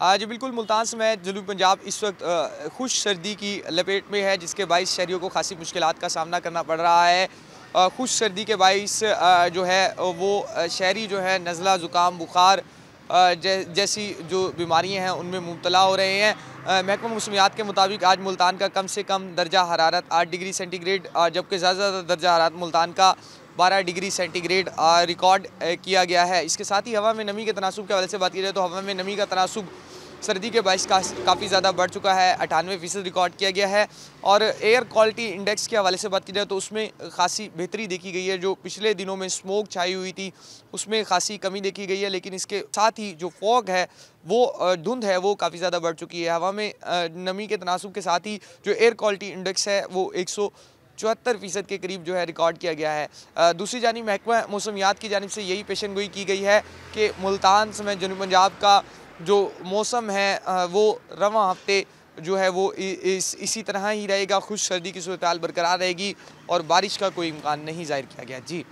जी बिल्कुल, मुल्तान समेत जनूबी पंजाब इस वक्त खुश सर्दी की लपेट में है, जिसके बाइस शहरियों को खासी मुश्किलात का सामना करना पड़ रहा है। खुश सर्दी के बाइस जो है वो शहरी जो है नज़ला ज़ुकाम बुखार जैसी जो बीमारियां हैं उनमें मुब्तला हो रहे हैं। महकमा मौसमियात के मुताबिक आज मुल्तान का कम से कम दर्जा हरारत 8 डिग्री सेंटीग्रेड, जबकि ज़्यादा दर्जा हरारत मुल्तान का 12 डिग्री सेंटीग्रेड रिकॉर्ड किया गया है। इसके साथ ही हवा में नमी के तनासुब के हवाले से बात की जाए तो हवा में नमी का तनासुब सर्दी के बाइस काफ़ी ज़्यादा बढ़ चुका है, 98% रिकॉर्ड किया गया है। और एयर क्वालिटी इंडेक्स के हवाले से बात की जाए तो उसमें खासी बेहतरी देखी गई है। जो पिछले दिनों में स्मोक छाई हुई थी उसमें खासी कमी देखी गई है, लेकिन इसके साथ ही जो फॉग है वो धुंध है वो काफ़ी ज़्यादा बढ़ चुकी है। हवा में नमी के तनासुब के साथ ही जो एयर क्वालिटी इंडेक्स है वो 174% के करीब जो है रिकॉर्ड किया गया है। दूसरी जानिब महकमा मौसमियात की जानिब से यही पेशेनगोई की गई है कि मुल्तान समेत जनूबी पंजाब का जो मौसम है वो रवां हफ्ते जो है वो इसी तरह ही रहेगा। खुश सर्दी की सूरत हाल बरकरार रहेगी और बारिश का कोई इम्कान नहीं ज़ाहिर किया गया। जी।